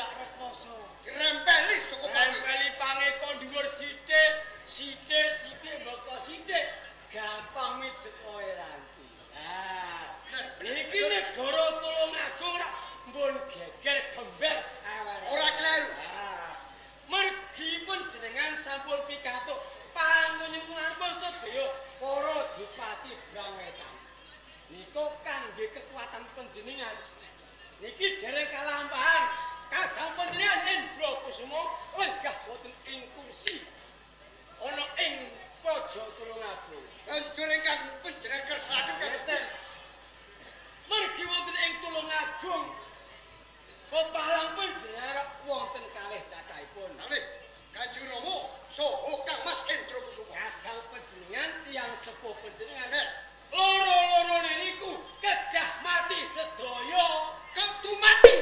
gak rekoso. Grempeli saka pange. Grempeli pange kok dhuwur sithik, sithik mboko sithik. Gampang mijet wae ranti. Niki negara Tulungagung ra mbon geger gember awan. Ora kleru. Mergipun jenengan sampun pikantuk panjenenganipun sedaya para Bupati Brangwetan. Niku kangge kekuatan panjenengan. Niki dereng kalampahan kadang panjenengan Endra Kusuma lenggah boten ing kursi ana ing pojok Tulungagung. Banjur ingkang panjenengan kersakaken ngeten. Mergi wonten ing Tulungagung pepalang panjenengan wonten kalih cacahipun. Kalih Kanjeng Rama saha Kang Mas Endra Kusuma. Kadang panjenengan tiyang sepuh panjenengan loro-lorone niku kedah mati sedaya. Ketu mati.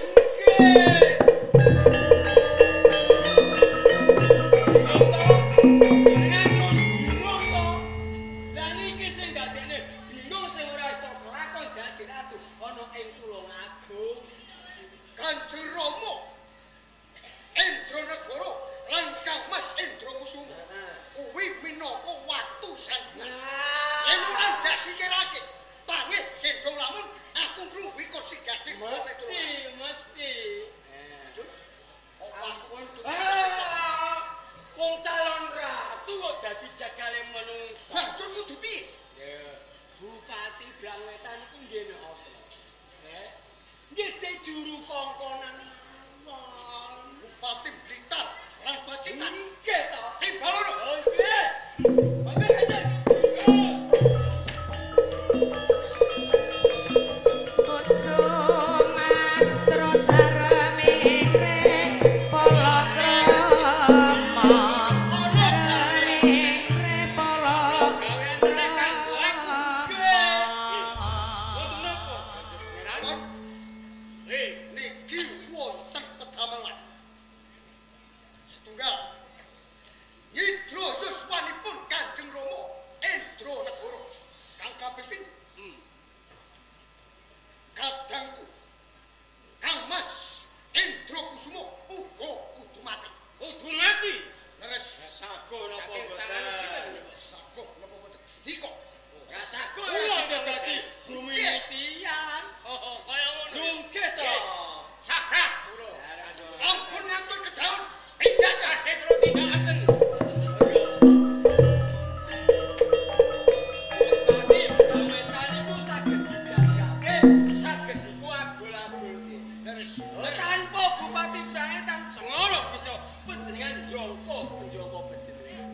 Jenengan terus bingung to. Lah niki sing dadekne bingung sing ora iso kelakon dadi ratu ana ing Tulungagung. Kanjeng Rama Endra Negara lan Kang Mas Endra Kusuma kuwi minangka watu sandungan. Yen ora ndak sikirake pangeh gendong lamun aku ngluwi kursi gading mesti. Ampun wong calon ratu kok dadi jagale manungsa. Banjur kudu piye? Bupati Brangwetan ku nggih apa? Nggih juru kongkonan mawon. Bupati Blitar lan Pacitan. Nggih to. Timbalono. Oh nggih. Mangga aja. Niki wonten pedamelan. Setunggal Nyidra yuswanipun Kanjeng Rama Endra Negara. Kang kaping kadangku Kang Mas Endra Kusuma uga kudu mati. Kudu mati. Leres Sago napa boten? Sago napa boten? Diko. Ora sago ora dadi bumi tiyang. Kaya ngono. Nggih to. Saged. Ampun ngantun kedaon. Pindah kadhe kula tindakaken. Bupati Brangwetan iku saged dijagake, saged dikuagul-agulke. Leres. Tanpa Bupati Brangwetan sengoro bisa panjenengan njangka panjenengan.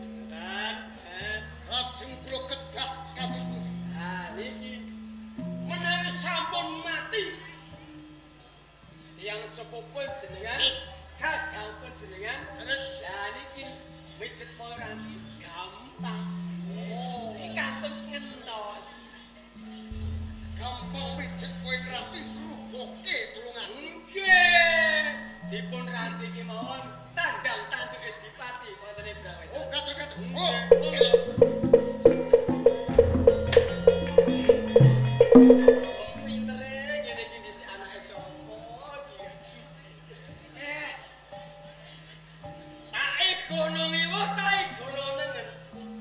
Lajeng kula kedah kados pundi? Niki menawi sampun mati tiyang sepuh panjenengan kadang panjenengan Terus niki mijet ranti gampang. Katut ngentos. gampang pijet kowe nranti ngrubuhke tulungan. Nggih. Dipun ranti ki mawon tandang tanduke dipati wonten ing Brangwetan. Oh, kados-kados. Pintere ngene iki dhisik anake sapa iki? Tak ekonomi wae tak ekonomen.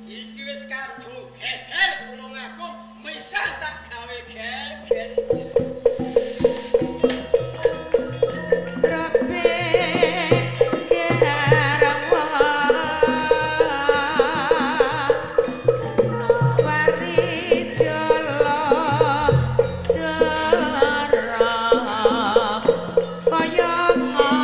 Iki wis kadung geger Tulungagung misah tak gawe geger. Kaya ngapa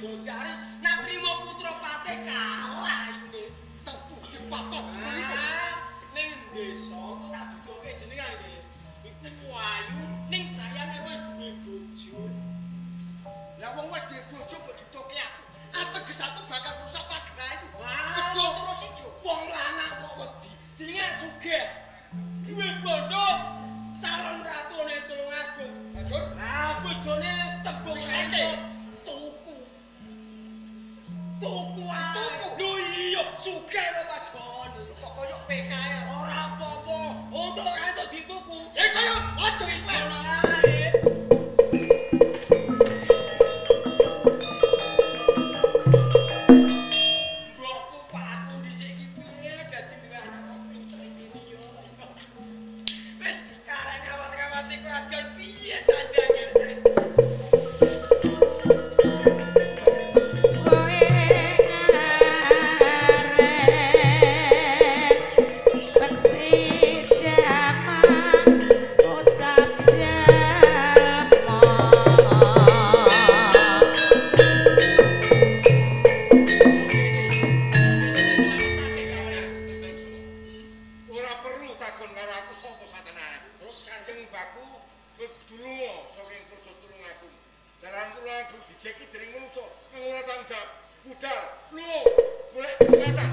Widodari nak trimo putra pate kalah ayune. Tempuh di papat Ning desa kok tak duduke jenengan iki. Iku ayu ning sayange wis duwe bojo. Lah wong wis duwe bojo kok duduke aku. Ateges aku bakal rusak pagrahe iku. Wah, Kedol terus ijo. wong lanang kok wedi. Jenengan sugih. Duwe bondo calon ratune Tulungagung. Lanjut. Lah bojone tembung Sente. tuku. Tuku ae. Tuku? Lho iya, sugih lho padone. Kok koyo PKL. Ora apa-apa. Untuk ora entuk dituku. Ya kaya aja wis wae. Ngono ae. Mbokku pakku dhisik iki piye dadi duwe anak kok pinter ngene yo. Wis karek kawat-kawat iku ajar piye tandane. Ora perlu takon karo aku sapa satene. Terus Kanjeng Baku kowe kudu lunga saking Purja Tulungagung. Jalan Tulungagung dijeki dening manusa kang ora tanggung jawab. Budal, lunga golek kekuatan.